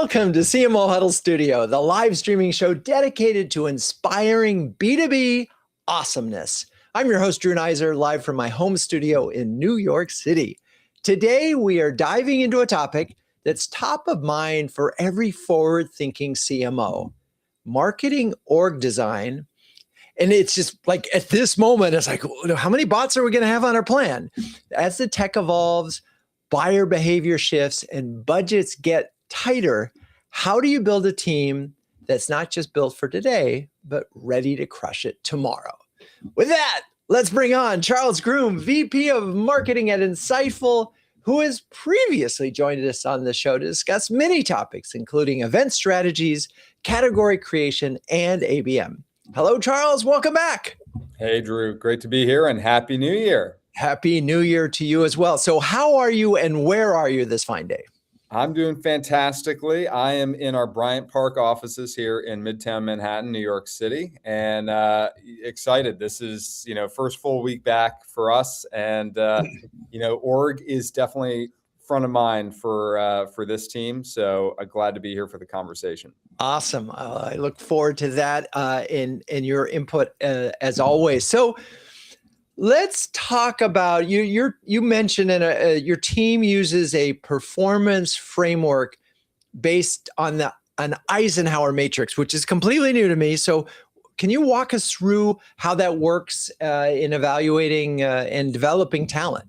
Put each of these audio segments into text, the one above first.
Welcome to CMO Huddles Studio, the live streaming show dedicated to inspiring B2B awesomeness. I'm your host, Drew Neiser, live from my home studio in New York City. Today, we are diving into a topic that's top of mind for every forward-thinking CMO, marketing org design. And it's just like at this moment, it's like, how many bots are we going to have on our plan? As the tech evolves, buyer behavior shifts, and budgets get tighter, how do you build a team that's not just built for today, but ready to crush it tomorrow? With that, let's bring on Charles Groome, VP of Marketing at Insightful, who has previously joined us on the show to discuss many topics, including event strategies, category creation, and ABM. Hello, Charles. Welcome back. Hey, Drew. Great to be here, and Happy New Year. Happy New Year to you as well. So how are you and where are you this fine day? I'm doing fantastically. I am in our Bryant Park offices here in Midtown Manhattan, New York City, and excited. This is, first full week back for us, and org is definitely front of mind for this team. So I'm glad to be here for the conversation. Awesome. I look forward to that in your input as always. So let's talk about you mentioned your team uses a performance framework based on an Eisenhower matrix, which is completely new to me. So can you walk us through how that works in evaluating and developing talent?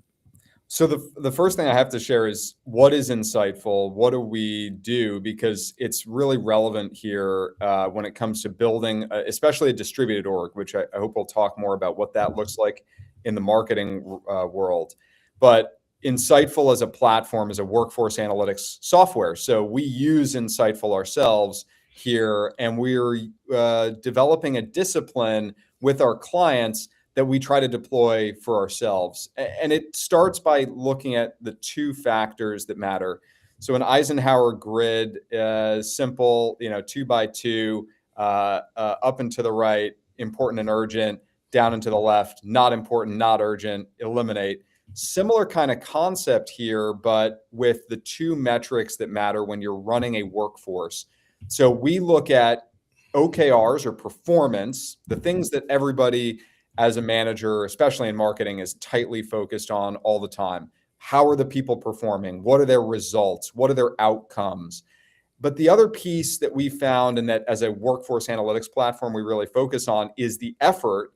So the first thing I have to share is what is Insightful? What do we do? Because it's really relevant here when it comes to building, especially a distributed org, which I hope we'll talk more about what that looks like in the marketing world. But Insightful as a platform is a workforce analytics software. So we use Insightful ourselves here, and we're developing a discipline with our clients that we try to deploy for ourselves. And it starts by looking at the two factors that matter. So an Eisenhower grid, simple, 2 by 2, up and to the right, important and urgent, down and to the left, not important, not urgent, eliminate. Similar kind of concept here, but with the two metrics that matter when you're running a workforce. So we look at OKRs, or performance, the things that everybody as a manager, especially in marketing, is tightly focused on all the time. How are the people performing? What are their results? What are their outcomes? But the other piece that we found, and that as a workforce analytics platform we really focus on, is the effort.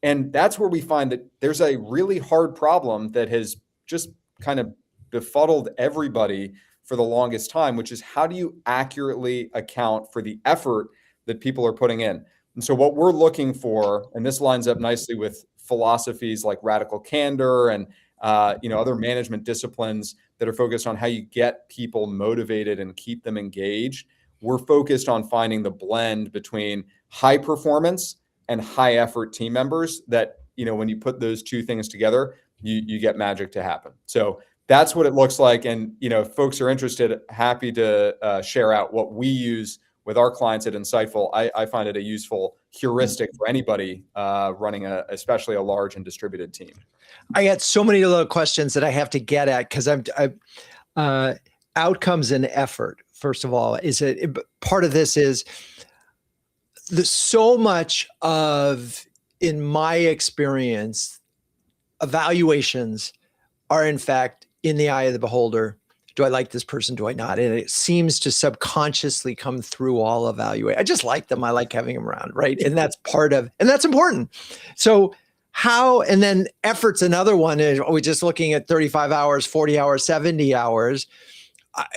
And that's where we find that there's a really hard problem that has just kind of befuddled everybody for the longest time, which is how do you accurately account for the effort that people are putting in? And so what we're looking for, and this lines up nicely with philosophies like radical candor and other management disciplines that are focused on how you get people motivated and keep them engaged. We're focused on finding the blend between high performance and high effort team members that, when you put those two things together, you get magic to happen. So that's what it looks like. And, if folks are interested, happy to share out what we use with our clients at Insightful. I find it a useful heuristic for anybody running especially a large and distributed team. I got so many little questions that I have to get at because outcomes and effort. First of all, part of this is so much of, in my experience, evaluations are in fact in the eye of the beholder. Do I like this person? Do I not? And it seems to subconsciously come through all evaluate. I just like them. I like having them around, right? And that's and that's important. So and then effort's another one. Are we just looking at 35 hours, 40 hours, 70 hours?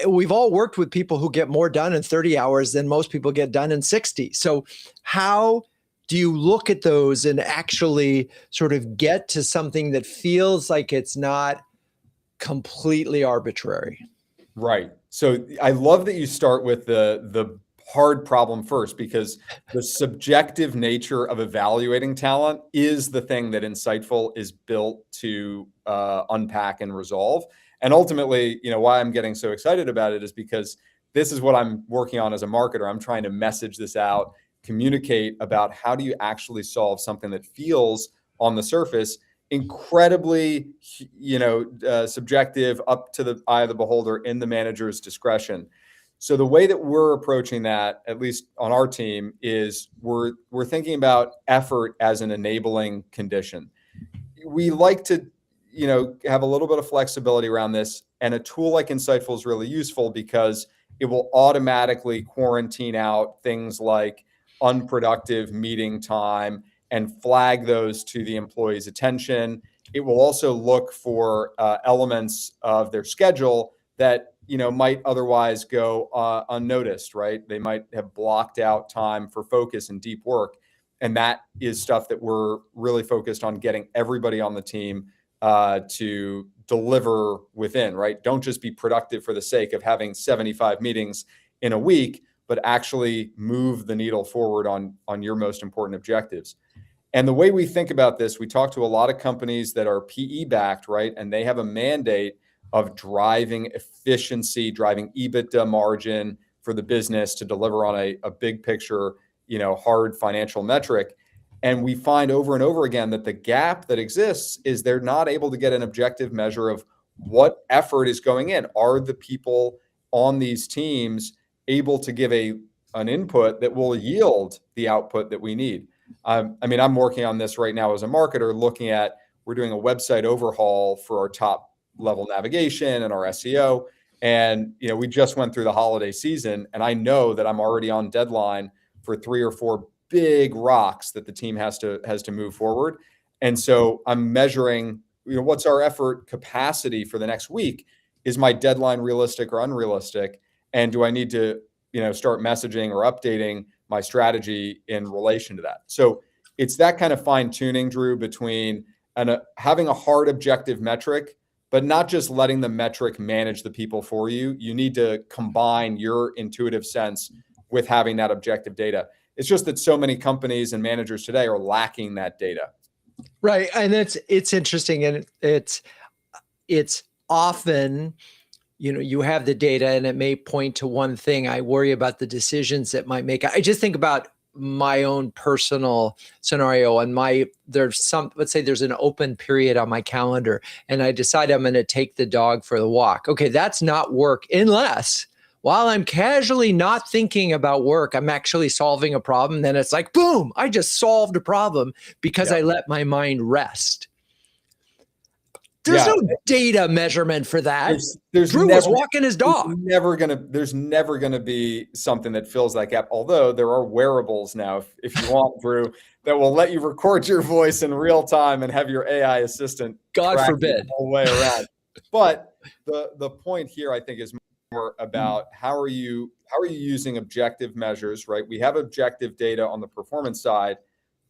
We've all worked with people who get more done in 30 hours than most people get done in 60. So how do you look at those and actually sort of get to something that feels like it's not completely arbitrary? Right. So I love that you start with the hard problem first, because the subjective nature of evaluating talent is the thing that Insightful is built to unpack and resolve. And ultimately, why I'm getting so excited about it is because this is what I'm working on as a marketer. I'm trying to message this out, communicate about how do you actually solve something that feels on the surface incredibly, subjective, up to the eye of the beholder, in the manager's discretion. So the way that we're approaching that, at least on our team, is we're thinking about effort as an enabling condition. We like to, have a little bit of flexibility around this, and a tool like Insightful is really useful because it will automatically quarantine out things like unproductive meeting time and flag those to the employee's attention. It will also look for elements of their schedule that might otherwise go unnoticed, right? They might have blocked out time for focus and deep work. And that is stuff that we're really focused on getting everybody on the team to deliver within, right? Don't just be productive for the sake of having 75 meetings in a week, but actually move the needle forward on your most important objectives. And the way we think about this, we talk to a lot of companies that are PE backed, right? And they have a mandate of driving efficiency, driving EBITDA margin for the business to deliver on a big picture, hard financial metric. And we find over and over again that the gap that exists is they're not able to get an objective measure of what effort is going in. Are the people on these teams able to give an input that will yield the output that we need? I'm working on this right now as a marketer, looking at, we're doing a website overhaul for our top level navigation and our SEO. And, we just went through the holiday season, and I know that I'm already on deadline for 3 or 4 big rocks that the team has to move forward. And so I'm measuring, what's our effort capacity for the next week? Is my deadline realistic or unrealistic? And do I need to, start messaging or updating my strategy in relation to that? So it's that kind of fine tuning, Drew, between having a hard objective metric, but not just letting the metric manage the people for you. You need to combine your intuitive sense with having that objective data. It's just that so many companies and managers today are lacking that data. Right. And it's interesting. And it's often, you have the data and it may point to one thing. I worry about the decisions that might make. I just think about my own personal scenario, and let's say there's an open period on my calendar and I decide I'm going to take the dog for the walk. Okay. That's not work unless, while I'm casually not thinking about work, I'm actually solving a problem. Then it's like, boom, I just solved a problem because I let my mind rest. There's no data measurement for that. Drew was walking his dog. There's never gonna be something that fills that gap. Although there are wearables now, if you want, Drew, that will let you record your voice in real time and have your AI assistant, God forbid, the whole way around. But the point here, I think, is more about how are you using objective measures, right? We have objective data on the performance side.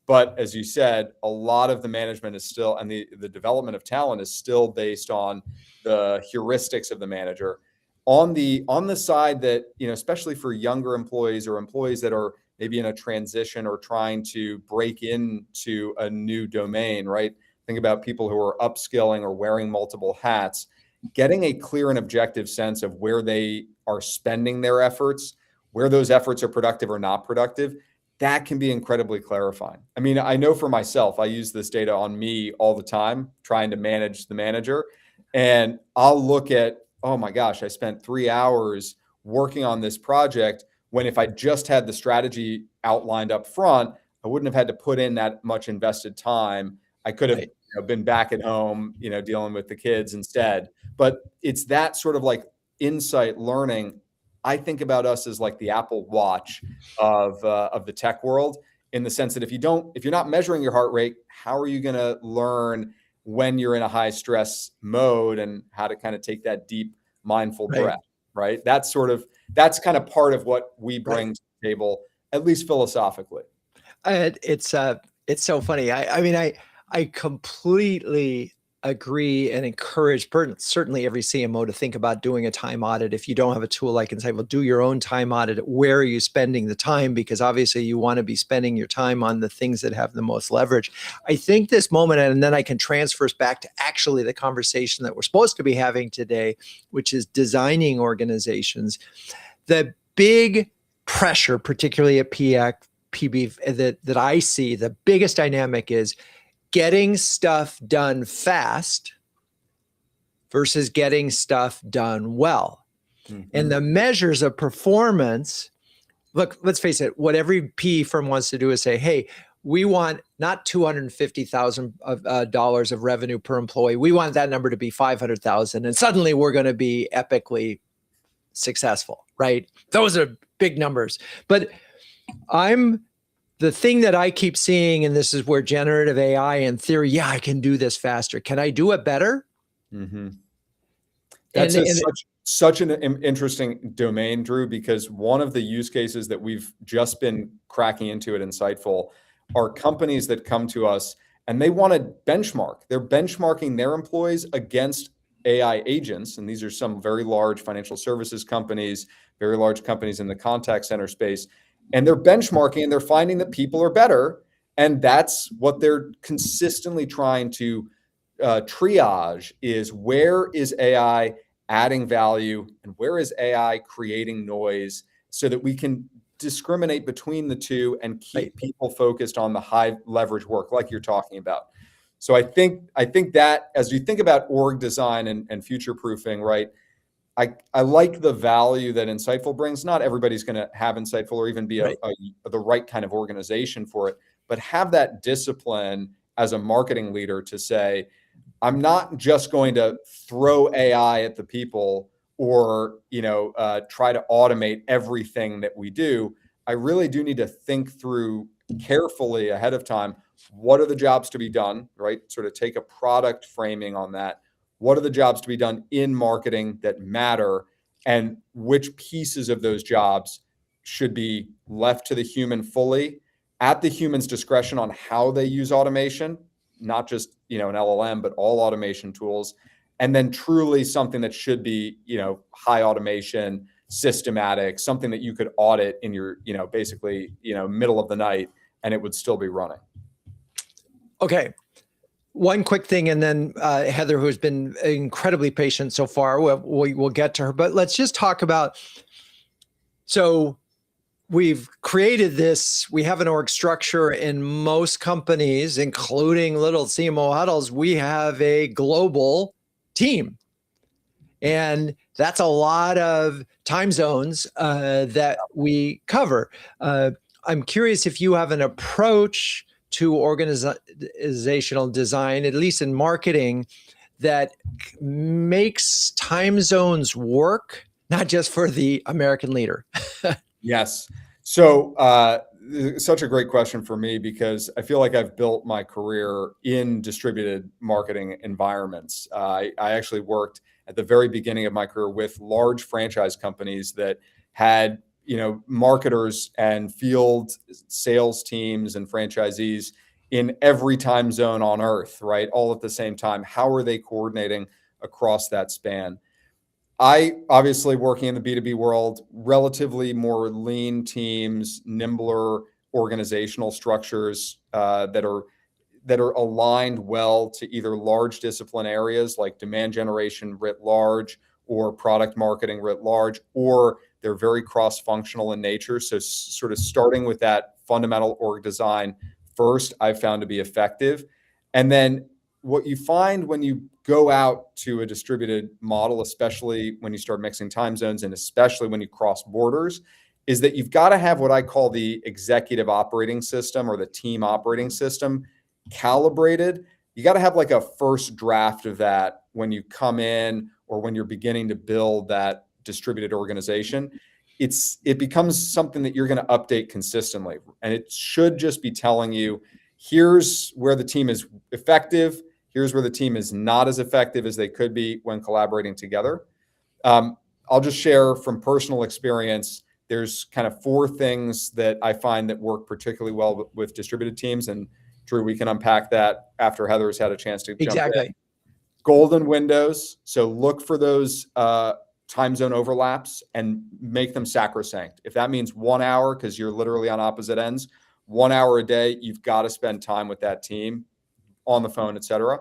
But as you said, a lot of the management is still, and the development of talent is still based on the heuristics of the manager. On the side that, especially for younger employees or employees that are maybe in a transition or trying to break into a new domain, right? Think about people who are upskilling or wearing multiple hats, getting a clear and objective sense of where they are spending their efforts, where those efforts are productive or not productive. That can be incredibly clarifying. I know for myself, I use this data on me all the time, trying to manage the manager. And I'll look at, oh my gosh, I spent 3 hours working on this project, when if I just had the strategy outlined up front, I wouldn't have had to put in that much invested time. I could have been back at home, dealing with the kids instead. But it's that sort of like insight learning. I think about us as like the Apple Watch of the tech world, in the sense that if you're not measuring your heart rate, how are you going to learn when you're in a high stress mode and how to kind of take that deep, mindful breath, right? That's kind of part of what we bring to the table, at least philosophically. It's so funny. I completely agree and encourage certainly every CMO to think about doing a time audit. If you don't have a tool like Insightful, do your own time audit. Where are you spending the time? Because obviously you want to be spending your time on the things that have the most leverage. I think this moment, and then I can transfer us back to actually the conversation that we're supposed to be having today, which is designing organizations. The big pressure, particularly at PB, that I see, the biggest dynamic is getting stuff done fast versus getting stuff done well. And the measures of performance, look, let's face it, what every PE firm wants to do is say, hey, we want not $250,000 of revenue per employee. We want that number to be 500,000. And suddenly we're going to be epically successful, right? Those are big numbers. But the thing that I keep seeing, and this is where generative AI in theory, yeah, I can do this faster. Can I do it better? That's such an interesting domain, Drew, because one of the use cases that we've just been cracking into at Insightful are companies that come to us and they want to benchmark. They're benchmarking their employees against AI agents. And these are some very large financial services companies, very large companies in the contact center space. And they're benchmarking and they're finding that people are better. And that's what they're consistently trying to triage is where is AI adding value and where is AI creating noise so that we can discriminate between the two and keep people focused on the high leverage work like you're talking about. So I think that as you think about org design and future proofing, right, I like the value that Insightful brings. Not everybody's going to have Insightful or even be the right kind of organization for it, but have that discipline as a marketing leader to say, I'm not just going to throw AI at the people or try to automate everything that we do. I really do need to think through carefully ahead of time. What are the jobs to be done, right? Sort of take a product framing on that. What are the jobs to be done in marketing that matter, and which pieces of those jobs should be left to the human fully at the human's discretion on how they use automation, not just an LLM, but all automation tools, and then truly something that should be high automation, systematic, something that you could audit in your basically middle of the night and it would still be running. Okay. One quick thing, and then Heather, who's been incredibly patient so far, we'll get to her, but let's just talk about, so we've created this, we have an org structure in most companies, including little CMO Huddles, we have a global team. And that's a lot of time zones that we cover. I'm curious if you have an approach to organizational design, at least in marketing, that makes time zones work, not just for the American leader. Yes. So such a great question for me because I feel like I've built my career in distributed marketing environments. I actually worked at the very beginning of my career with large franchise companies that had marketers and field sales teams and franchisees in every time zone on earth, right? All at the same time. How are they coordinating across that span? I obviously working in the B2B world, relatively more lean teams, nimbler organizational structures that are aligned well to either large discipline areas like demand generation writ large or product marketing writ large, or they're very cross-functional in nature. So sort of starting with that fundamental org design first, I've found to be effective. And then what you find when you go out to a distributed model, especially when you start mixing time zones and especially when you cross borders, is that you've got to have what I call the executive operating system or the team operating system calibrated. You got to have like a first draft of that when you come in or when you're beginning to build that distributed organization. It becomes something that you're going to update consistently. And it should just be telling you, here's where the team is effective. Here's where the team is not as effective as they could be when collaborating together. I'll just share from personal experience. There's kind of 4 things that I find that work particularly well with distributed teams. And Drew, we can unpack that after Heather's had a chance to jump in. Golden windows. So look for those time zone overlaps and make them sacrosanct. If that means 1 hour, because you're literally on opposite ends, 1 hour a day, you've got to spend time with that team on the phone, et cetera.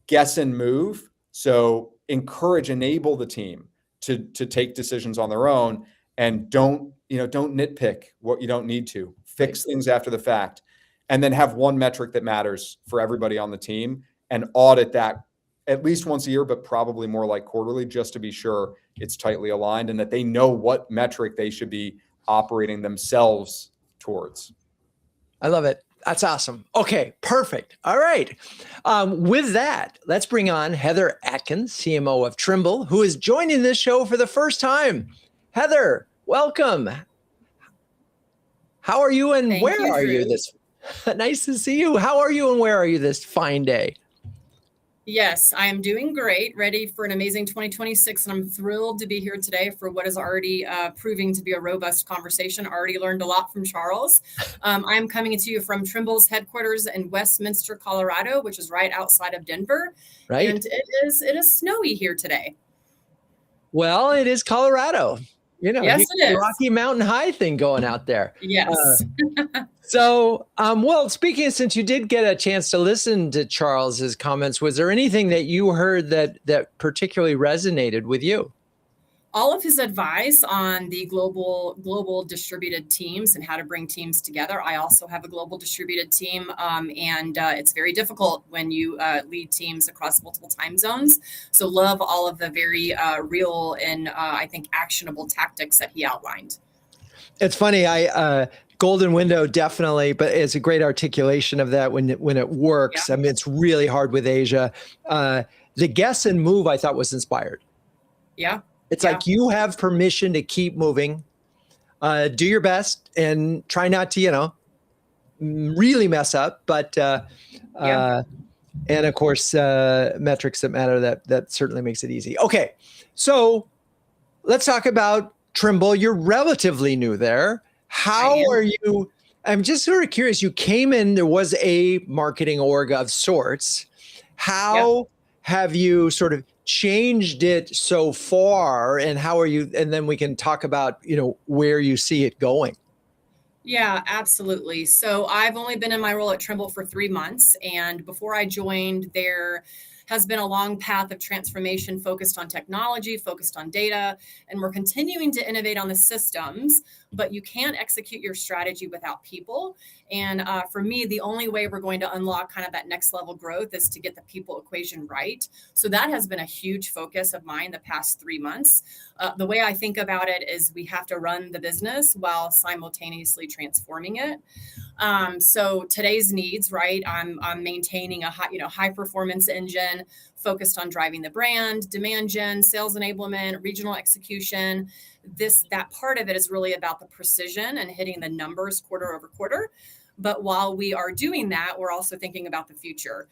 Guess and move. So enable the team to take decisions on their own, and don't nitpick what you don't need to. Fix things after the fact, and then have one metric that matters for everybody on the team and audit that at least once a year, but probably more like quarterly, just to be sure it's tightly aligned and that they know what metric they should be operating themselves towards. I love it. That's awesome. Okay, perfect. All right. With that, let's bring on Heather Adkins, CMO of Trimble, who is joining this show for the first time. Heather, welcome. How are you and Thank where you, are you Drew. this? Nice to see you. How are you and where are you this fine day? Yes, I am doing great, ready for an amazing 2026, and I'm thrilled to be here today for what is already proving to be a robust conversation. Already learned a lot from Charles. I'm coming to you from Trimble's headquarters in Westminster, Colorado, which is right outside of Denver, Right. and it is snowy here today. Well, it is Colorado. You know, Yes, you it got the is. Rocky Mountain High thing going out there. Yes. So, well, speaking, since you did get a chance to listen to Charles's comments, was there anything that you heard that particularly resonated with you? All of his advice on the global distributed teams and how to bring teams together. I also have a global distributed team, and it's very difficult when you lead teams across multiple time zones. So love all of the very real and I think actionable tactics that he outlined. It's funny. Golden window, definitely, but it's a great articulation of that when it works. Yeah. I mean, it's really hard with Asia. The guess and move, I thought, was inspired. Yeah. It's like you have permission to keep moving, do your best, and try not to, really mess up. But and of course, metrics that matter. That certainly makes it easy. Okay, so let's talk about Trimble. You're relatively new there. How are you? I'm just sort of curious. You came in. There was a marketing org of sorts. How have you sort of changed it so far, and how are you? And then we can talk about where you see it going. Yeah, absolutely. So I've only been in my role at Trimble for 3 months, and before I joined, there has been a long path of transformation focused on technology, focused on data, and we're continuing to innovate on the systems, but you can't execute your strategy without people. And for me, the only way we're going to unlock kind of that next level growth is to get the people equation right. So that has been a huge focus of mine the past 3 months. The way I think about it is we have to run the business while simultaneously transforming it. So today's needs, right? I'm maintaining a high performance engine focused on driving the brand, demand gen, sales enablement, regional execution. That part of it is really about the precision and hitting the numbers quarter over quarter. But while we are doing that, we're also thinking about the future.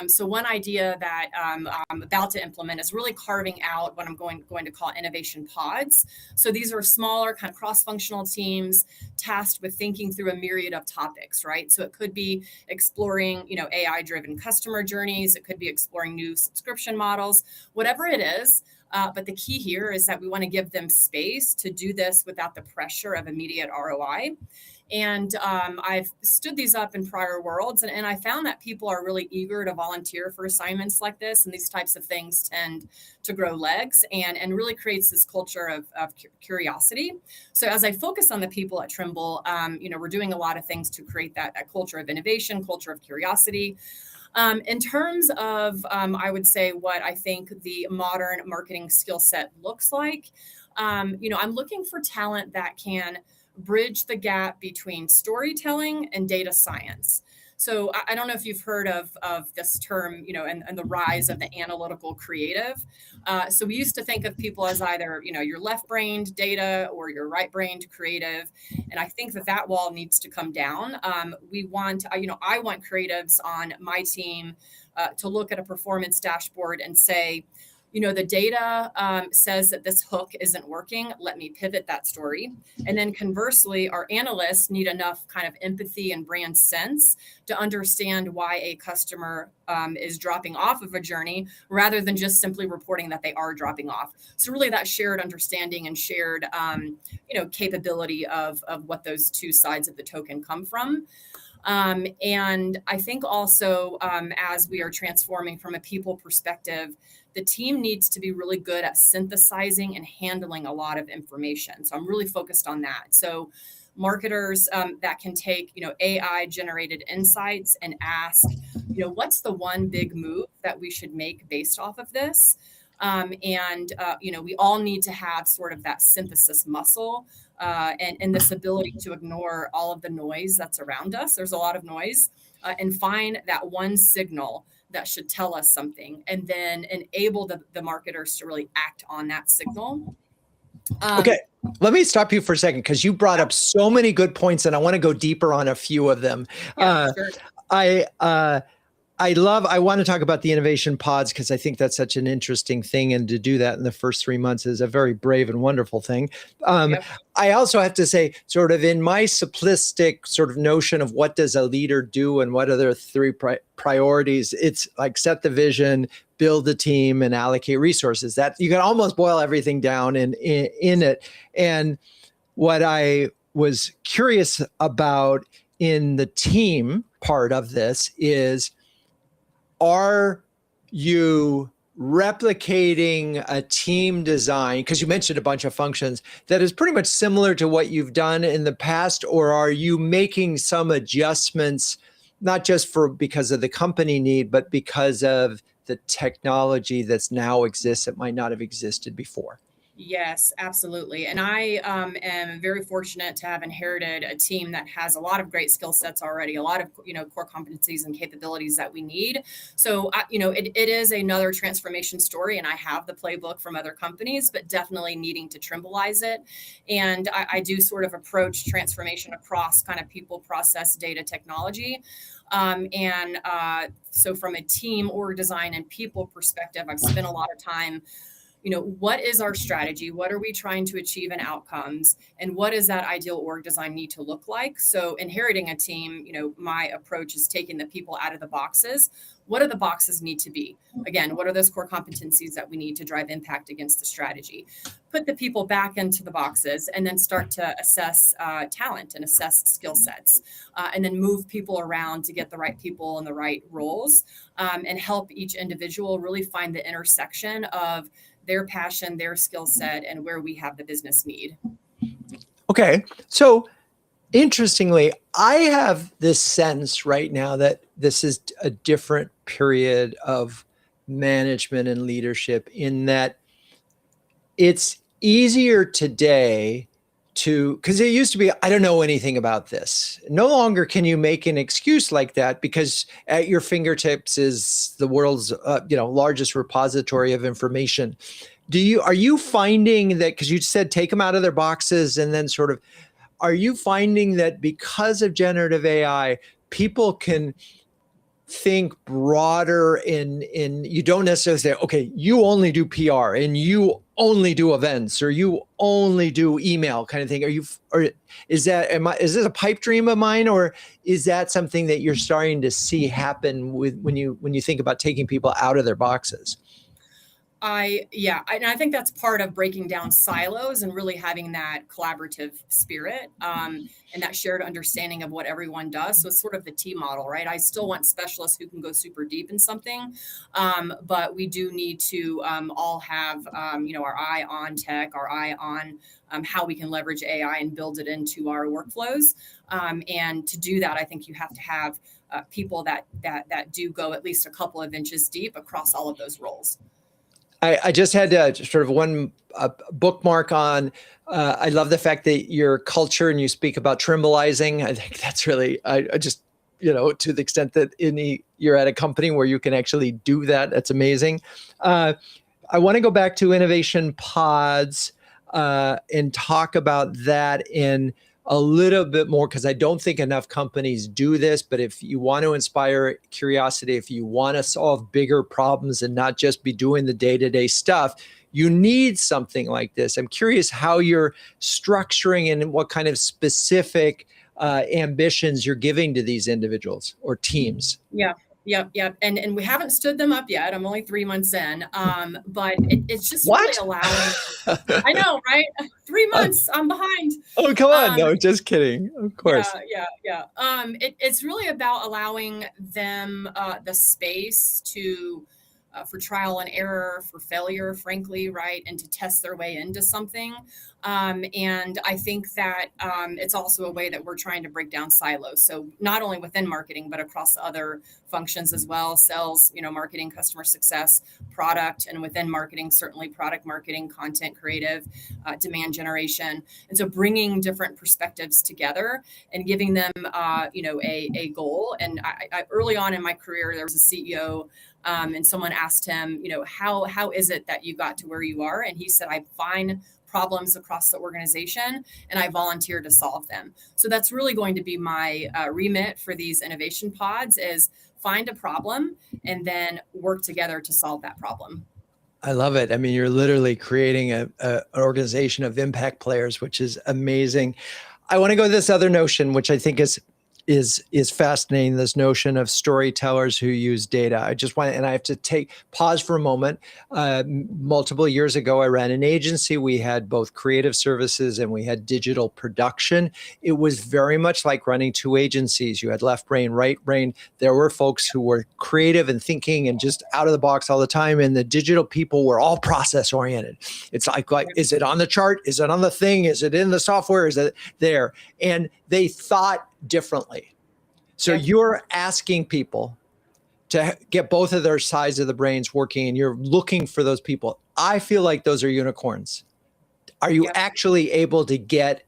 So one idea that I'm about to implement is really carving out what I'm going to call innovation pods. So these are smaller kind of cross-functional teams tasked with thinking through a myriad of topics, right? So it could be exploring, AI-driven customer journeys. It could be exploring new subscription models, whatever it is. But the key here is that we want to give them space to do this without the pressure of immediate ROI. And I've stood these up in prior worlds, and I found that people are really eager to volunteer for assignments like this, and these types of things tend to grow legs and really creates this culture of curiosity. So as I focus on the people at Trimble, we're doing a lot of things to create that culture of innovation, culture of curiosity. In terms of, I would say what I think the modern marketing skill set looks like, I'm looking for talent that can bridge the gap between storytelling and data science. So I don't know if you've heard of this term, and the rise of the analytical creative. So we used to think of people as either, your left-brained data or your right-brained creative. And I think that wall needs to come down. I want creatives on my team to look at a performance dashboard and say, the data says that this hook isn't working. Let me pivot that story. And then conversely, our analysts need enough kind of empathy and brand sense to understand why a customer is dropping off of a journey rather than just simply reporting that they are dropping off. So really that shared understanding and shared, capability of what those two sides of the token come from. And I think also as we are transforming from a people perspective, the team needs to be really good at synthesizing and handling a lot of information. So I'm really focused on that. So marketers that can take, AI generated insights and ask, what's the one big move that we should make based off of this? We all need to have sort of that synthesis muscle and this ability to ignore all of the noise that's around us. There's a lot of noise, and find that one signal that should tell us something, and then enable the marketers to really act on that signal. Okay, let me stop you for a second, because you brought up so many good points, and I want to go deeper on a few of them. Yeah, sure. I want to talk about the innovation pods, because I think that's such an interesting thing. And to do that in the first 3 months is a very brave and wonderful thing. Yep. I also have to say, sort of in my simplistic sort of notion of what does a leader do and what are their three priorities, it's like set the vision, build the team, and allocate resources. That you can almost boil everything down in it. And what I was curious about in the team part of this is, are you replicating a team design? Because you mentioned a bunch of functions that is pretty much similar to what you've done in the past, or are you making some adjustments, not just because of the company need, but because of the technology that's now exists that might not have existed before? Yes, absolutely. And I am very fortunate to have inherited a team that has a lot of great skill sets already, a lot of, core competencies and capabilities that we need. So, it is another transformation story, and I have the playbook from other companies, but definitely needing to Trimbleize it. And I do sort of approach transformation across kind of people, process, data, technology. So from a team org design and people perspective, I've spent a lot of time, what is our strategy? What are we trying to achieve in outcomes? And what does that ideal org design need to look like? So inheriting a team, my approach is taking the people out of the boxes. What do the boxes need to be? Again, what are those core competencies that we need to drive impact against the strategy? Put the people back into the boxes, and then start to assess talent and assess skill sets, and then move people around to get the right people in the right roles, and help each individual really find the intersection of their passion, their skill set, and where we have the business need. Okay. So interestingly, I have this sense right now that this is a different period of management and leadership, in that it's easier today because it used to be, I don't know anything about this. No longer can you make an excuse like that, because at your fingertips is the world's largest repository of information. Are you finding that, because you said take them out of their boxes, and then sort of, are you finding that because of generative AI, people can think broader in you don't necessarily say, okay, you only do PR and you only do events or you only do email kind of thing? Is this a pipe dream of mine, or is that something that you're starting to see happen when you think about taking people out of their boxes? I think that's part of breaking down silos and really having that collaborative spirit, and that shared understanding of what everyone does. So it's sort of the T model, right? I still want specialists who can go super deep in something, but we do need to all have our eye on tech, our eye on how we can leverage AI and build it into our workflows. And to do that, I think you have to have people that do go at least a couple of inches deep across all of those roles. I just had sort of one bookmark on, I love the fact that your culture, and you speak about Trimbleizing. I think that's really, I just, to the extent that you're at a company where you can actually do that, that's amazing. I want to go back to innovation pods and talk about that in a little bit more, because I don't think enough companies do this. But if you want to inspire curiosity, if you want to solve bigger problems and not just be doing the day-to-day stuff, you need something like this. I'm curious how you're structuring and what kind of specific ambitions you're giving to these individuals or teams. Yep. And we haven't stood them up yet. I'm only 3 months in. But it's just What? really allowing, I know, right? 3 months, I'm behind. Oh, come on. No, just kidding. Of course. Yeah. It's really about allowing them the space to for trial and error, for failure, frankly, right? And to test their way into something. And I think that it's also a way that we're trying to break down silos. So not only within marketing, but across other functions as well, sales, marketing, customer success, product, and within marketing, certainly product marketing, content creative, demand generation. And so bringing different perspectives together and giving them, a goal. And I early on in my career, there was a CEO and someone asked him, how is it that you got to where you are? And he said, I find problems across the organization and I volunteer to solve them. So that's really going to be my remit for these innovation pods is find a problem and then work together to solve that problem. I love it. I mean, you're literally creating an organization of impact players, which is amazing. I want to go to this other notion, which I think is fascinating, this notion of storytellers who use data. I have to pause for a moment. Multiple years ago, I ran an agency. We had both creative services and we had digital production. It was very much like running two agencies. You had left brain, right brain. There were folks who were creative and thinking and just out of the box all the time. And the digital people were all process oriented. It's like, is it on the chart? Is it on the thing? Is it in the software? Is it there? And they thought differently. So you're asking people to get both of their sides of the brains working and you're looking for those people. I feel like those are unicorns. Are you actually able to get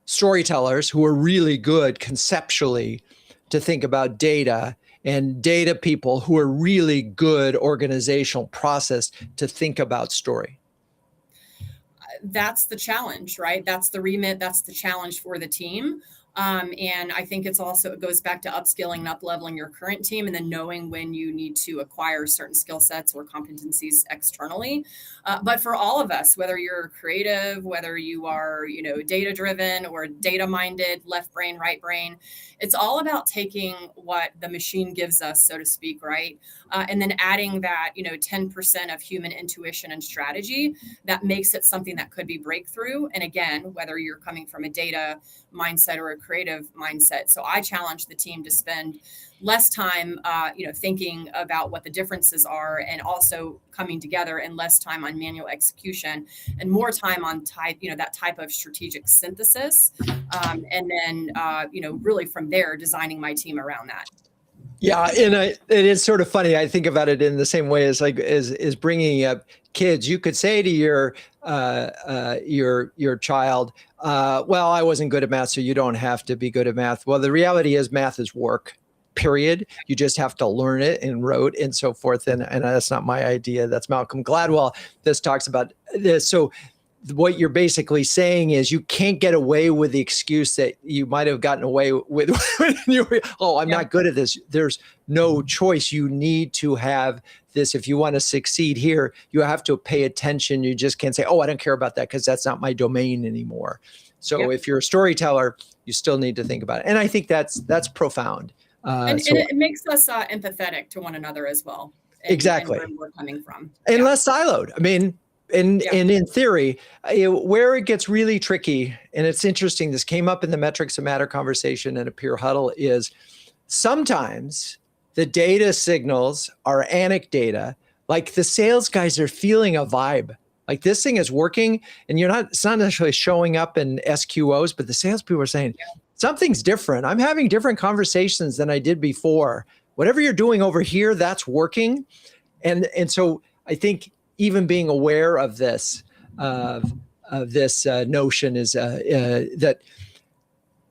storytellers who are really good conceptually to think about data and data people who are really good organizational process to think about story? That's the challenge, right? That's the remit. That's the challenge for the team. And I think it goes back to upskilling and up-leveling your current team and then knowing when you need to acquire certain skill sets or competencies externally. But for all of us, whether you're creative, whether you are, data-driven or data-minded, left brain, right brain, it's all about taking what the machine gives us, so to speak, right? And then adding that, 10% of human intuition and strategy that makes it something that could be breakthrough. And again, whether you're coming from a data mindset or a creative mindset. So I challenge the team to spend less time, thinking about what the differences are and also coming together and less time on manual execution and more time on that type of strategic synthesis. And then, really from there, designing my team around that. Yeah, and it is sort of funny. I think about it in the same way as is bringing up kids. You could say to your child, "Well, I wasn't good at math, so you don't have to be good at math." Well, the reality is, math is work. Period. You just have to learn it and rote and so forth. And that's not my idea. That's Malcolm Gladwell. This talks about this. So what you're basically saying is you can't get away with the excuse that you might have gotten away with when you were, I'm not good at this. There's no choice. You need to have this. If you want to succeed here, you have to pay attention. You just can't say, I don't care about that because that's not my domain anymore. So if you're a storyteller, you still need to think about it. And I think that's profound. And it makes us empathetic to one another as well. Exactly. And where we're coming from. And less siloed. I mean, and in theory, where it gets really tricky, and it's interesting, this came up in the Metrics that Matter conversation in a peer huddle, is sometimes the data signals are anecdata, like the sales guys are feeling a vibe. Like this thing is working, and it's not necessarily showing up in SQOs, but the salespeople are saying, something's different. I'm having different conversations than I did before. Whatever you're doing over here, that's working. And so I think even being aware of this, notion is that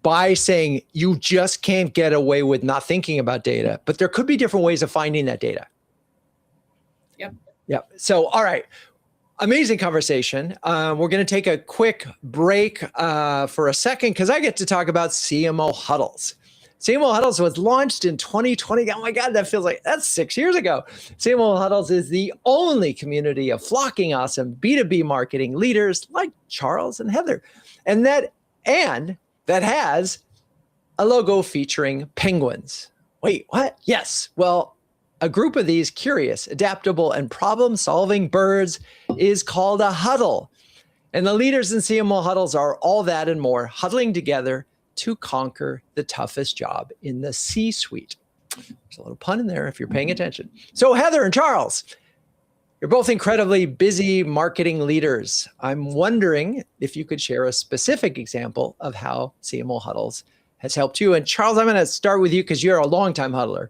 by saying you just can't get away with not thinking about data, but there could be different ways of finding that data. Yep. So, all right. Amazing conversation. We're going to take a quick break for a second because I get to talk about CMO Huddles. CMO Huddles was launched in 2020. Oh my God, that feels like that's 6 years ago. CMO Huddles is the only community of flocking awesome B2B marketing leaders like Charles and Heather. And that has a logo featuring penguins. Wait, what? Yes. Well, a group of these curious, adaptable, and problem-solving birds is called a huddle. And the leaders in CMO Huddles are all that and more, huddling together to conquer the toughest job in the C-suite. There's a little pun in there if you're paying attention. So Heather and Charles, You're both incredibly busy marketing leaders. I'm wondering if you could share a specific example of how CMO Huddles has helped you. And Charles, I'm going to start with you because you're a longtime huddler.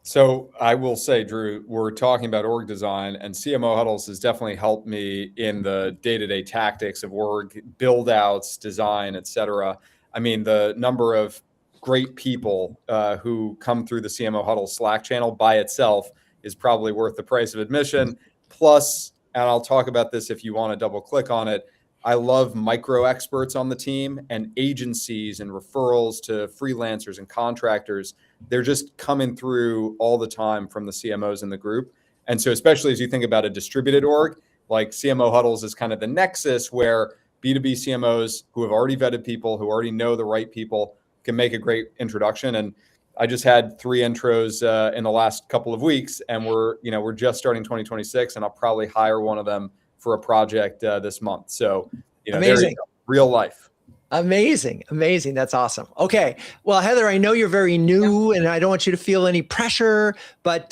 So I will say, Drew, we're talking about org design, and CMO Huddles has definitely helped me in the day-to-day tactics of org build outs, design, et cetera. I mean, the number of great people who come through the CMO Huddles Slack channel by itself is probably worth the price of admission. Plus, and I'll talk about this if you want to double click on it, I love micro experts on the team and agencies and referrals to freelancers and contractors. They're just coming through all the time from the CMOs in the group. And so especially as you think about a distributed org, like CMO Huddles is kind of the nexus where B2B CMOs who have already vetted people, who already know the right people, can make a great introduction. And I just had 3 intros in the last couple of weeks, and we're just starting 2026, and I'll probably hire one of them for a project this month. So, Amazing. There you go. Real life. Amazing. That's awesome. Okay. Well, Heather, I know you're very new and I don't want you to feel any pressure, but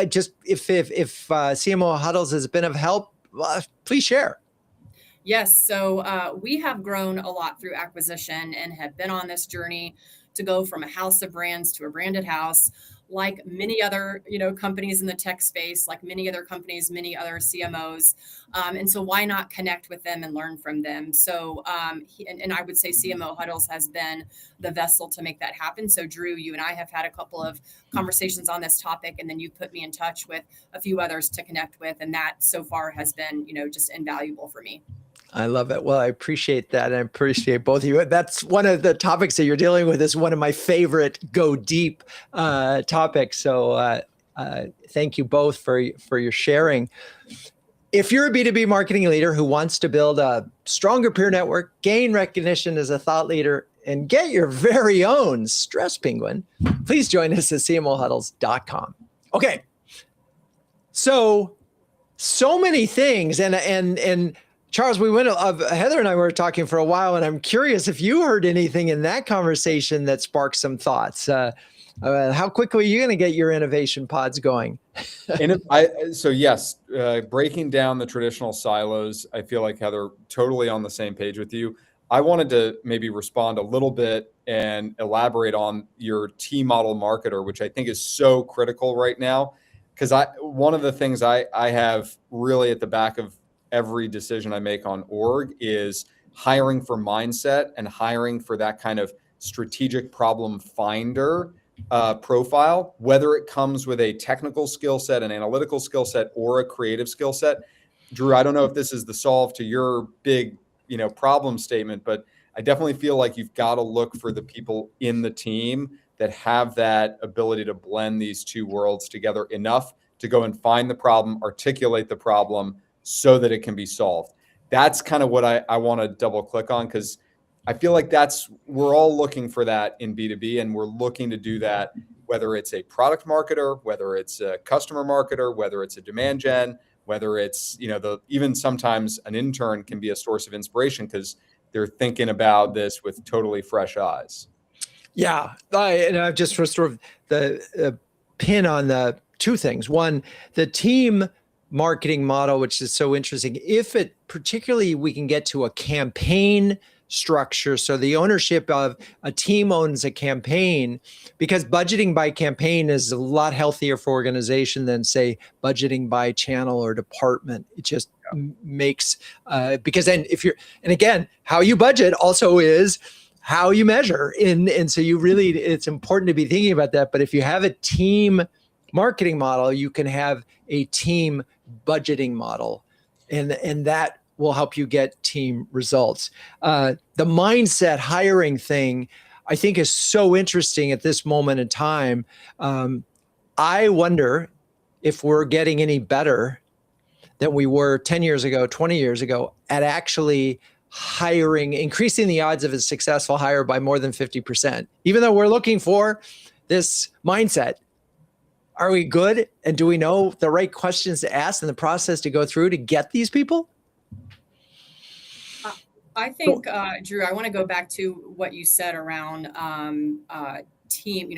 just if CMO Huddles has been of help, please share. Yes. So we have grown a lot through acquisition and have been on this journey to go from a house of brands to a branded house, like many other, companies in the tech space, like many other companies, many other CMOs. And so why not connect with them and learn from them? So, and I would say CMO Huddles has been the vessel to make that happen. So Drew, you and I have had a couple of conversations on this topic, and then you put me in touch with a few others to connect with. And that so far has been, just invaluable for me. I love it. Well, I appreciate that. I appreciate both of you. That's one of the topics that you're dealing with is one of my favorite go deep topics. So thank you both for your sharing. If you're a B2B marketing leader who wants to build a stronger peer network, gain recognition as a thought leader, and get your very own stress penguin, please join us at cmohuddles.com. Okay. So many things. And Charles, Heather and I were talking for a while, and I'm curious if you heard anything in that conversation that sparked some thoughts. How quickly are you going to get your innovation pods going? Yes, breaking down the traditional silos, I feel like, Heather, totally on the same page with you. I wanted to maybe respond a little bit and elaborate on your T model marketer, which I think is so critical right now. Because one of the things I have really at the back of every decision I make on org is hiring for mindset and hiring for that kind of strategic problem finder profile, whether it comes with a technical skill set, an analytical skill set, or a creative skill set. Drew, I don't know if this is the solve to your big, problem statement, but I definitely feel like you've got to look for the people in the team that have that ability to blend these two worlds together enough to go and find the problem, articulate the problem, so that it can be solved. That's kind of what I want to double click on, because I feel like we're all looking for that in B2B, and we're looking to do that, whether it's a product marketer, whether it's a customer marketer, whether it's a demand gen, whether it's, even sometimes an intern can be a source of inspiration because they're thinking about this with totally fresh eyes. Yeah. And I've just sort of the pin on the 2 things. One, the team marketing model, which is so interesting. If it particularly we can get to a campaign structure, so the ownership of a team owns a campaign, because budgeting by campaign is a lot healthier for organization than, say, budgeting by channel or department. It just makes because then and again, how you budget also is how you measure, and so it's important to be thinking about that. But if you have a team marketing model, you can have a team budgeting model, and that will help you get team results. The mindset hiring thing, I think, is so interesting at this moment in time. I wonder if we're getting any better than we were 10 years ago, 20 years ago at actually hiring, increasing the odds of a successful hire by more than 50%. Even though we're looking for this mindset, are we good? And do we know the right questions to ask and the process to go through to get these people? I think, Drew, I want to go back to what you said around team,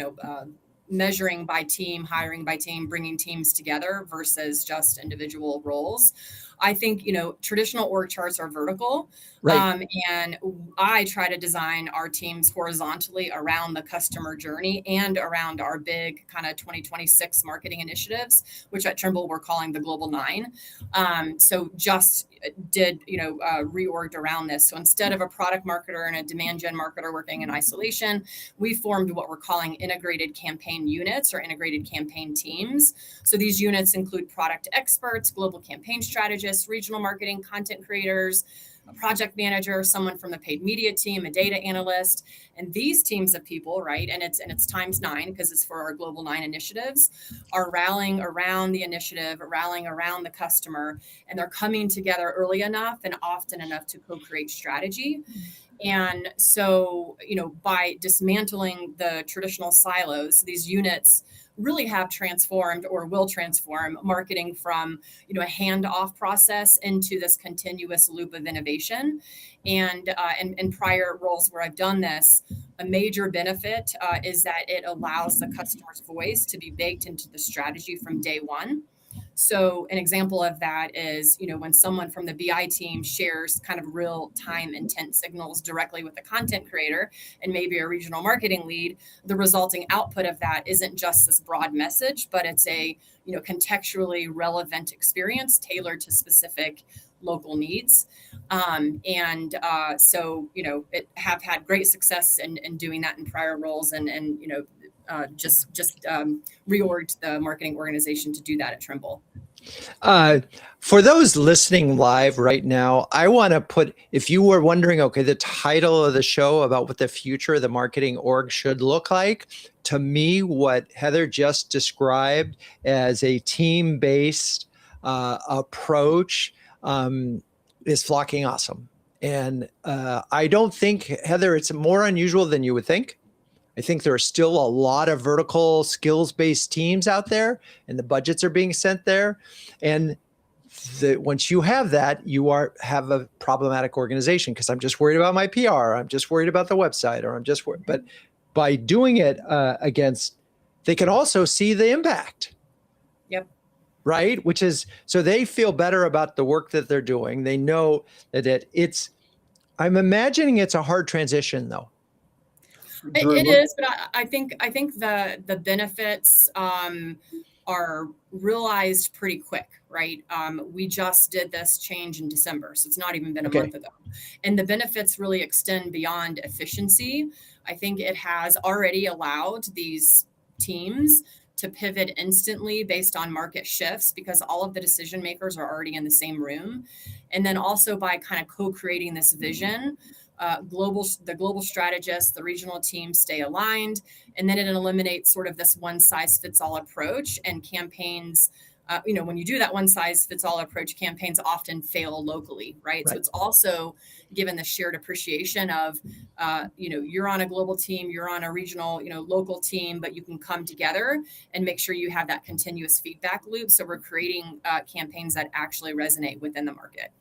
measuring by team, hiring by team, bringing teams together versus just individual roles. I think, traditional org charts are vertical. Right. And I try to design our teams horizontally around the customer journey and around our big kind of 2026 marketing initiatives, which at Trimble we're calling the Global Nine. So just did, reorged around this. So instead of a product marketer and a demand gen marketer working in isolation, we formed what we're calling integrated campaign units or integrated campaign teams. So these units include product experts, global campaign strategists, regional marketing, content creators, a project manager, someone from the paid media team, a data analyst, and these teams of people, right? And it's times 9 because it's for our Global 9 initiatives, are rallying around the initiative, rallying around the customer, and they're coming together early enough and often enough to co-create strategy. And so, by dismantling the traditional silos, these units really have transformed or will transform marketing from, a handoff process into this continuous loop of innovation. And in prior roles where I've done this, a major benefit is that it allows the customer's voice to be baked into the strategy from day one. So an example of that is, when someone from the BI team shares kind of real time intent signals directly with the content creator and maybe a regional marketing lead, the resulting output of that isn't just this broad message, but it's a, contextually relevant experience tailored to specific local needs. So, it have had great success in doing that in prior roles and just reorged the marketing organization to do that at Trimble. For those listening live right now, I want to put, if you were wondering, okay, the title of the show about what the future of the marketing org should look like, to me, what Heather just described as a team-based approach is flocking awesome. And I don't think, Heather, it's more unusual than you would think. I think there are still a lot of vertical skills-based teams out there, and the budgets are being sent there. And once you have that, you have a problematic organization because I'm just worried about my PR. I'm just worried about the website, or I'm just worried. But by doing it they can also see the impact. Yep. Right? Which is, so they feel better about the work that they're doing. They know that I'm imagining it's a hard transition though. It is, but I think the benefits are realized pretty quick, right? We just did this change in December, so it's not even been a month ago. And the benefits really extend beyond efficiency. I think it has already allowed these teams to pivot instantly based on market shifts because all of the decision makers are already in the same room. And then also by kind of co-creating this vision, the global strategists, the regional teams stay aligned, and then it eliminates sort of this one size fits all approach. And campaigns, when you do that one size fits all approach, campaigns often fail locally, right? So it's also given the shared appreciation of, you're on a global team, you're on a regional, local team, but you can come together and make sure you have that continuous feedback loop. So we're creating campaigns that actually resonate within the market.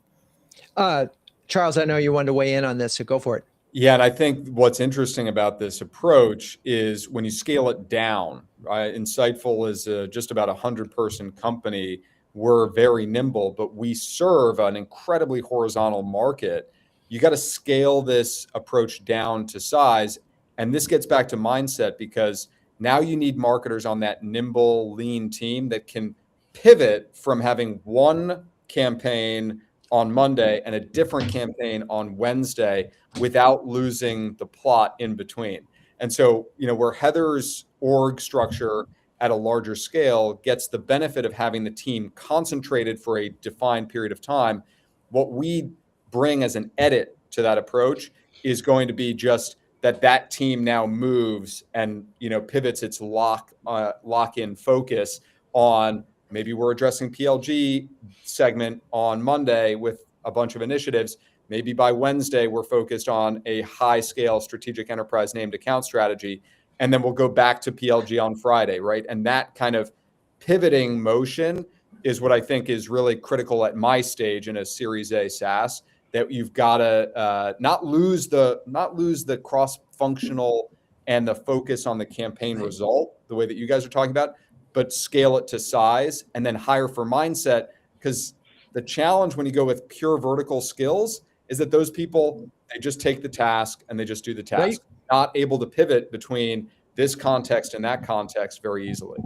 Charles, I know you wanted to weigh in on this, so go for it. Yeah, and I think what's interesting about this approach is when you scale it down, right? Insightful is just about a 100-person company. We're very nimble, but we serve an incredibly horizontal market. You got to scale this approach down to size. And this gets back to mindset because now you need marketers on that nimble, lean team that can pivot from having one campaign on Monday and a different campaign on Wednesday without losing the plot in between. And so, where Heather's org structure at a larger scale gets the benefit of having the team concentrated for a defined period of time, what we bring as an edit to that approach is going to be just that team now moves and, pivots its lock-in focus on maybe we're addressing PLG segment on Monday with a bunch of initiatives. Maybe by Wednesday, we're focused on a high-scale strategic enterprise named account strategy. And then we'll go back to PLG on Friday, right? And that kind of pivoting motion is what I think is really critical at my stage in a Series A SaaS, that you've got to not lose the cross-functional and the focus on the campaign result, the way that you guys are talking about, but scale it to size and then hire for mindset. Because the challenge when you go with pure vertical skills is that those people, they just take the task and they just do the task, not able to pivot between this context and that context very easily.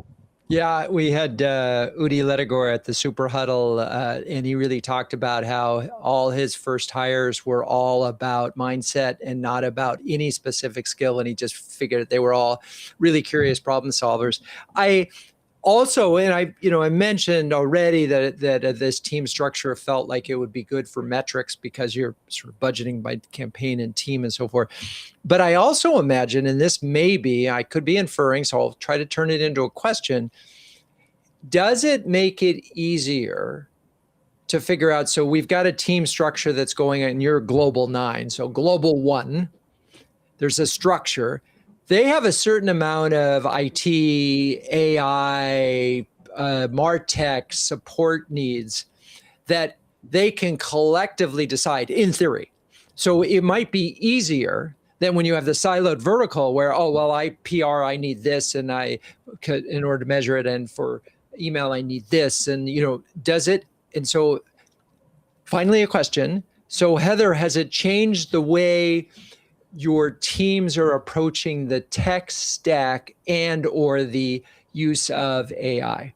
Yeah, we had Udi Ledegor at the Super Huddle, and he really talked about how all his first hires were all about mindset and not about any specific skill. And he just figured they were all really curious problem solvers. I also, and I mentioned already that this team structure felt like it would be good for metrics because you're sort of budgeting by campaign and team and so forth. But I also imagine, and this may be, I could be inferring, so I'll try to turn it into a question. Does it make it easier to figure out, so we've got a team structure that's going in your global 9, so global 1, there's a structure. They have a certain amount of IT, AI, MarTech support needs that they can collectively decide, in theory. So it might be easier than when you have the siloed vertical where, PR, I need this, and I could, in order to measure it, and for email, I need this, and does it? And so finally a question. So Heather, has it changed the way your teams are approaching the tech stack and or the use of AI?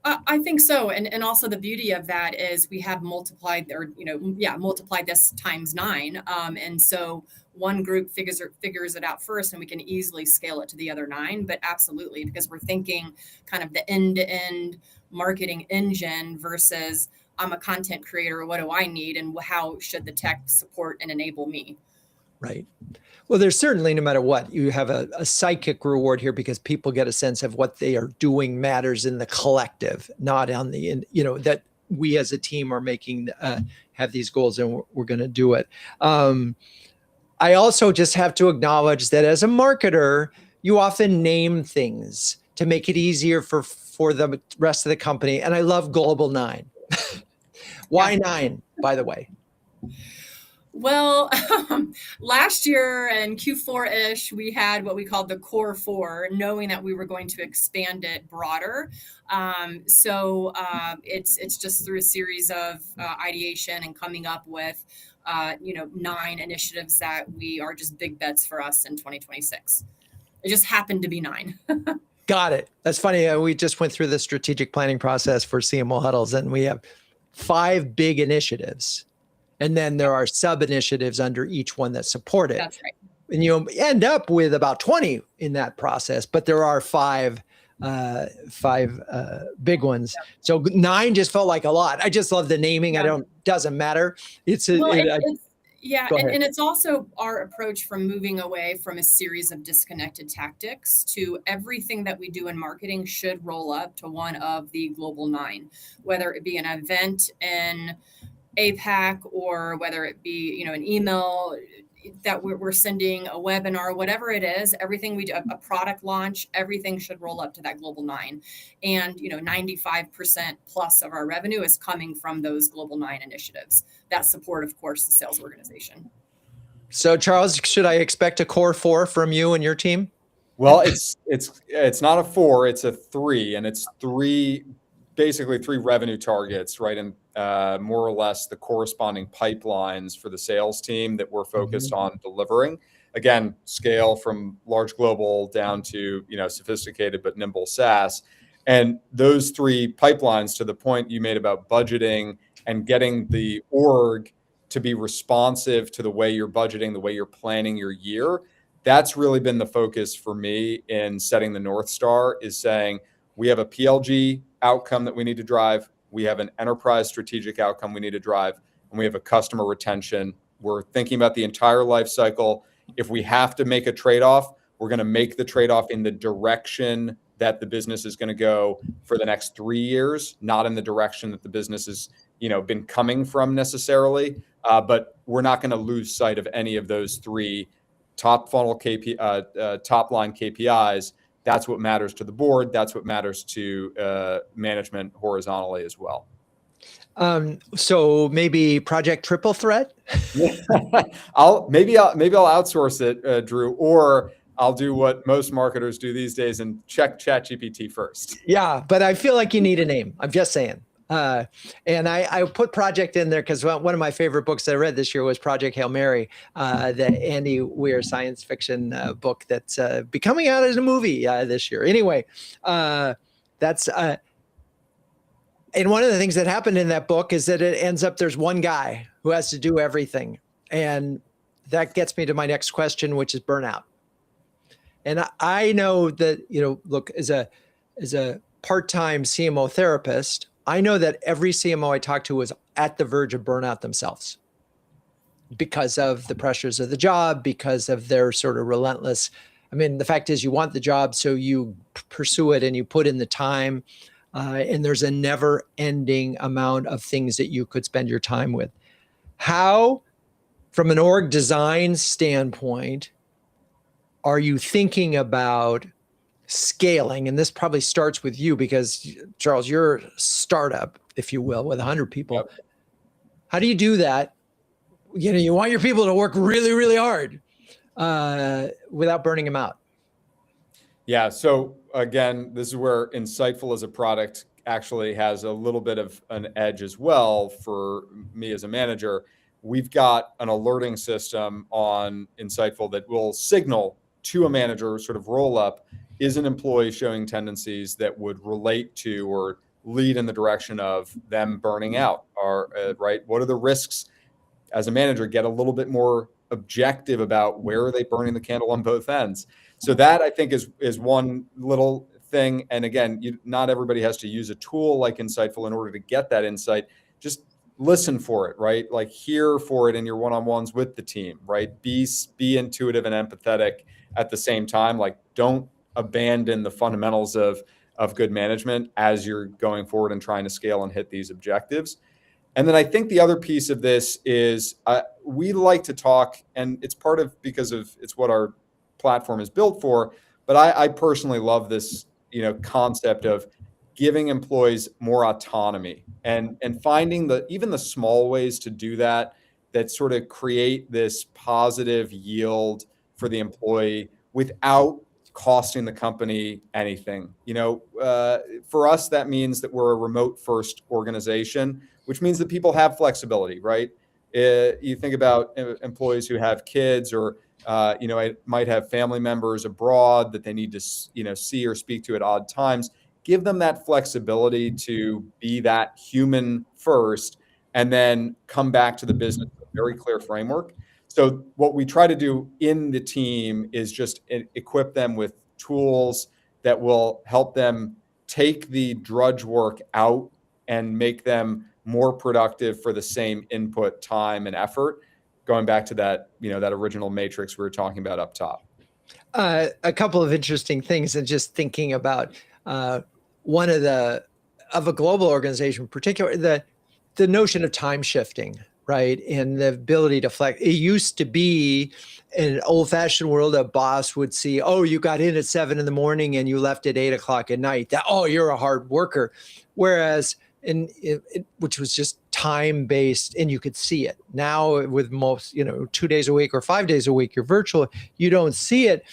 I think so. And also the beauty of that is we have multiplied this times 9. And so one group figures it out first and we can easily scale it to the other 9. But absolutely, because we're thinking kind of the end-to-end marketing engine versus I'm a content creator. What do I need? And how should the tech support and enable me? Right. Well, there's certainly, no matter what, you have a psychic reward here because people get a sense of what they are doing matters in the collective, not on the, that we as a team are making, have these goals and we're going to do it. I also just have to acknowledge that as a marketer, you often name things to make it easier for the rest of the company. And I love Global 9. Why 9, by the way? Well, last year and Q4-ish, we had what we called the core 4, knowing that we were going to expand it broader. So it's just through a series of ideation and coming up with 9 initiatives that we are just big bets for us in 2026. It just happened to be 9. Got it. That's funny. We just went through the strategic planning process for CMO Huddles, and we have 5 big initiatives. And then there are sub-initiatives under each one that support it. That's right. And you end up with about 20 in that process, but there are 5 big ones. Yeah. So 9 just felt like a lot. I just love the naming. Yeah. Doesn't matter. And it's also our approach from moving away from a series of disconnected tactics to everything that we do in marketing should roll up to one of the global 9, whether it be an event in APAC or whether it be, an email that we're sending, a webinar, whatever it is, everything we do, a product launch, everything should roll up to that global 9. And, 95% plus of our revenue is coming from those global 9 initiatives that support, of course, the sales organization. So Charles, should I expect a core 4 from you and your team? Well, it's not a 4, it's a 3, and it's basically 3 revenue targets, right? And more or less the corresponding pipelines for the sales team that we're focused on delivering. Again, scale from large global down to, sophisticated but nimble SaaS. And those 3 pipelines, to the point you made about budgeting and getting the org to be responsive to the way you're budgeting, the way you're planning your year, that's really been the focus for me in setting the North Star, is saying we have a PLG outcome that we need to drive. We have an enterprise strategic outcome we need to drive, and we have a customer retention. We're thinking about the entire life cycle. If we have to make a trade-off, we're going to make the trade-off in the direction that the business is going to go for the next 3 years, not in the direction that the business has, been coming from necessarily. But we're not going to lose sight of any of those 3 top funnel top line KPIs. That's what matters to the board. That's what matters to management horizontally as well. So maybe Project Triple Threat. I'll outsource it, Drew, or I'll do what most marketers do these days and check ChatGPT first. Yeah, but I feel like you need a name. I'm just saying. And I put project in there because one of my favorite books that I read this year was Project Hail Mary, the Andy Weir science fiction book that's becoming out as a movie this year. Anyway, that's and one of the things that happened in that book is that it ends up there's one guy who has to do everything, and that gets me to my next question, which is burnout. And I know that, look, as a part-time CMO therapist, I know that every CMO I talk to was at the verge of burnout themselves because of the pressures of the job, because of their sort of relentless. I mean, the fact is you want the job, so you pursue it and you put in the time, and there's a never-ending amount of things that you could spend your time with. How, from an org design standpoint, are you thinking about scaling? And this probably starts with you because, Charles, you're a startup, if you will, with 100 people. Yep. How do you do that? You want your people to work really, really hard without burning them out. Yeah. So again, this is where Insightful as a product actually has a little bit of an edge as well for me as a manager. We've got an alerting system on Insightful that will signal to a manager, sort of roll up, is an employee showing tendencies that would relate to or lead in the direction of them burning out? Right? What are the risks? As a manager, get a little bit more objective about where are they burning the candle on both ends. So that, I think, is one little thing. And again, not everybody has to use a tool like Insightful in order to get that insight. Just listen for it, right? Like hear for it in your one-on-ones with the team, right? Be intuitive and empathetic at the same time. Like don't abandon the fundamentals of good management as you're going forward and trying to scale and hit these objectives. And then I think the other piece of this is we like to talk, and it's because it's what our platform is built for. But I personally love this, concept of giving employees more autonomy and finding even the small ways to do that sort of create this positive yield for the employee without costing the company anything. For us, that means that we're a remote first organization, which means that people have flexibility, right? You think about employees who have kids or, might have family members abroad that they need to, see or speak to at odd times. Give them that flexibility to be that human first and then come back to the business with a very clear framework. So what we try to do in the team is just equip them with tools that will help them take the drudge work out and make them more productive for the same input, time, and effort. Going back to that, that original matrix we were talking about up top. A couple of interesting things, and just thinking about one of a global organization, in particular, the notion of time shifting, right? And the ability to flex. It used to be in an old-fashioned world, a boss would see, oh, you got in at 7 a.m. and you left at 8 o'clock at night. You're a hard worker. Whereas which was just time-based, and you could see it. Now with most, 2 days a week or 5 days a week, you're virtual, you don't see it.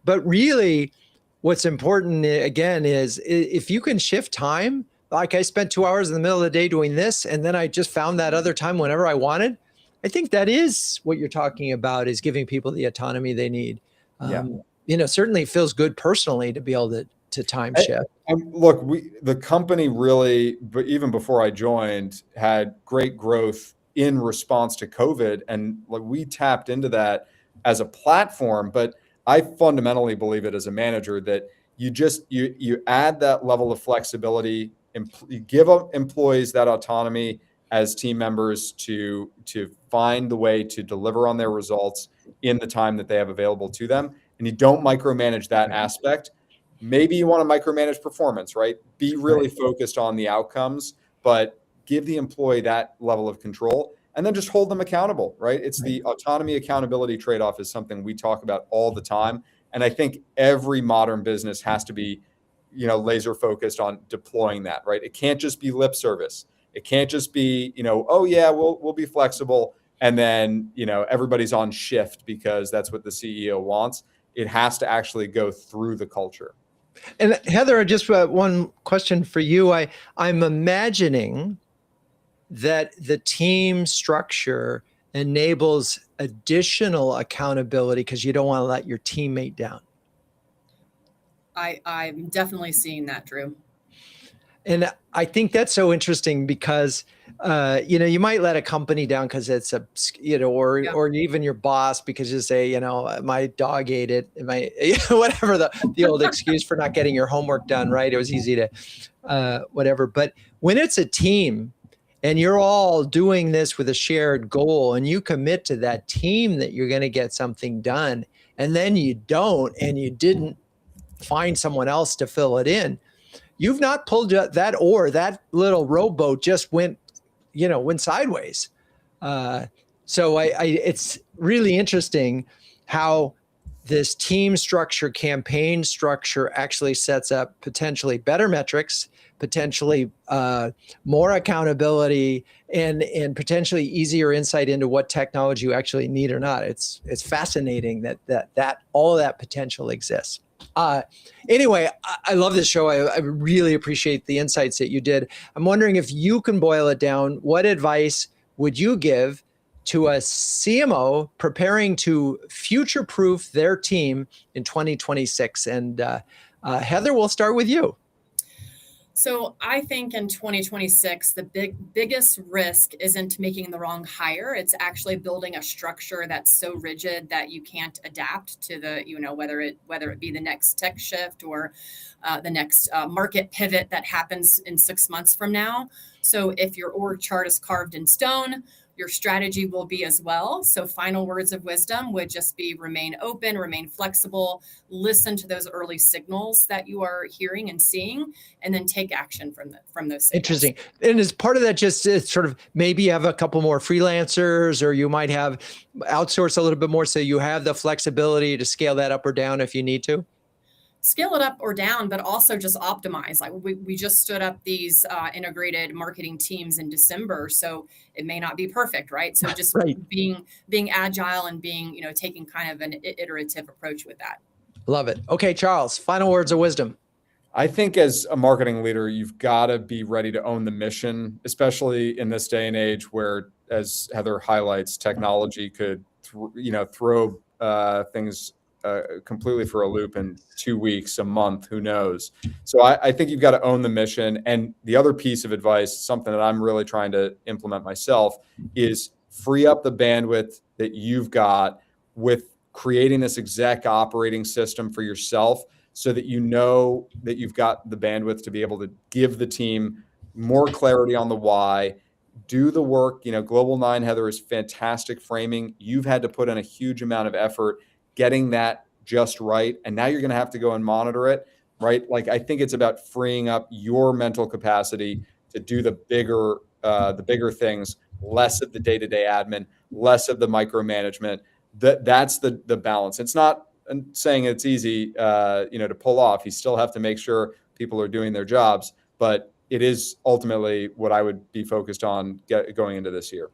But really, what's important, again, is if you can shift time, like I spent 2 hours in the middle of the day doing this, and then I just found that other time whenever I wanted. I think that is what you're talking about, is giving people the autonomy they need. Certainly it feels good personally to be able to time shift. Look, the company really, but even before I joined, had great growth in response to COVID, and we tapped into that as a platform. But I fundamentally believe it as a manager that you add that level of flexibility, you give employees that autonomy as team members to find the way to deliver on their results in the time that they have available to them, and you don't micromanage that aspect. Maybe you want to micromanage performance, right? Be really focused on the outcomes, but give the employee that level of control and then just hold them accountable, right? It's the autonomy accountability trade-off is something we talk about all the time. And I think every modern business has to be, laser focused on deploying that, right? It can't just be lip service. It can't just be, oh yeah, we'll be flexible. And then, everybody's on shift because that's what the CEO wants. it has to actually go through the culture. And Heather, just one question for you. I'm imagining that the team structure enables additional accountability because you don't want to let your teammate down. I'm definitely seeing that, Drew. And I think that's so interesting because, you might let a company down because it's or even your boss because you say, my dog ate it, whatever the old excuse for not getting your homework done, right? It was easy to, whatever. But when it's a team and you're all doing this with a shared goal and you commit to that team that you're going to get something done, and then you don't, and you didn't find someone else to fill it in, you've not pulled that oar. That little rowboat just went sideways. So it's really interesting how this team structure, campaign structure actually sets up potentially better metrics, potentially more accountability, and potentially easier insight into what technology you actually need or not. It's fascinating that all of that potential exists. Anyway, I love this show. I really appreciate the insights that you did. I'm wondering if you can boil it down. What advice would you give to a CMO preparing to future-proof their team in 2026? And Heather, we'll start with you. So I think in 2026, the biggest risk isn't making the wrong hire. It's actually building a structure that's so rigid that you can't adapt to the, whether it be the next tech shift or the next market pivot that happens in 6 months from now. So if your org chart is carved in stone, your strategy will be as well. So final words of wisdom would just be remain open, remain flexible, listen to those early signals that you are hearing and seeing, and then take action from those signals. Interesting. And as part of that, just sort of maybe you have a couple more freelancers, or you might have outsourced a little bit more so you have the flexibility to scale that up or down if you need to? Scale it up or down, but also just optimize. Like we just stood up these integrated marketing teams in December, so it may not be perfect, right? So just right. being agile and being, taking kind of an iterative approach with that. Love it. Okay, Charles, final words of wisdom. I think as a marketing leader, you've got to be ready to own the mission, especially in this day and age where, as Heather highlights, technology could throw things completely for a loop in 2 weeks, a month, who knows? So I think you've got to own the mission. And the other piece of advice, something that I'm really trying to implement myself, is free up the bandwidth that you've got with creating this exec operating system for yourself so that you know that you've got the bandwidth to be able to give the team more clarity on the why. Do the work. Global 9, Heather, is fantastic framing. You've had to put in a huge amount of effort getting that just right. And now you're going to have to go and monitor it, right? Like, I think it's about freeing up your mental capacity to do the bigger things, less of the day-to-day admin, less of the micromanagement. That's the balance. It's not saying it's easy, to pull off. You still have to make sure people are doing their jobs, but it is ultimately what I would be focused on going into this year.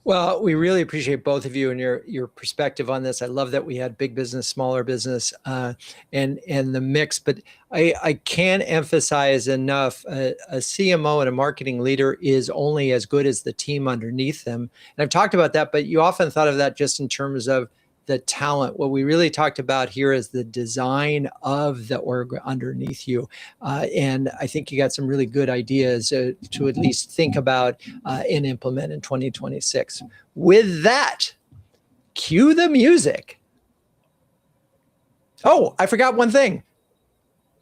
Well, we really appreciate both of you and your perspective on this. I love that we had big business, smaller business, and the mix. But I can't emphasize enough, a CMO and a marketing leader is only as good as the team underneath them. And I've talked about that, but you often thought of that just in terms of the talent. What we really talked about here is the design of the org underneath you. And I think you got some really good ideas to at least think about and implement in 2026. With that, cue the music. Oh, I forgot one thing.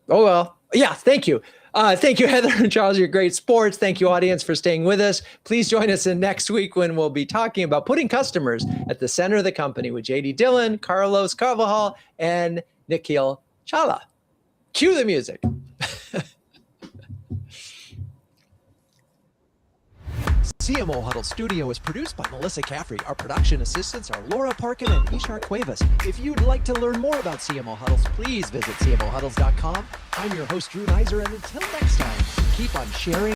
Oh, well, yeah, thank you. Thank you, Heather and Charles. You're great sports. Thank you, audience, for staying with us. Please join us in next week when we'll be talking about putting customers at the center of the company with JD Dillon, Carlos Carvajal, and Nikhil Chawla. Cue the music. CMO Huddles Studio is produced by Melissa Caffrey. Our production assistants are Laura Parkin and Ishar Cuevas. If you'd like to learn more about CMO Huddles, please visit CMOHuddles.com. I'm your host, Drew Neiser, and until next time, keep on sharing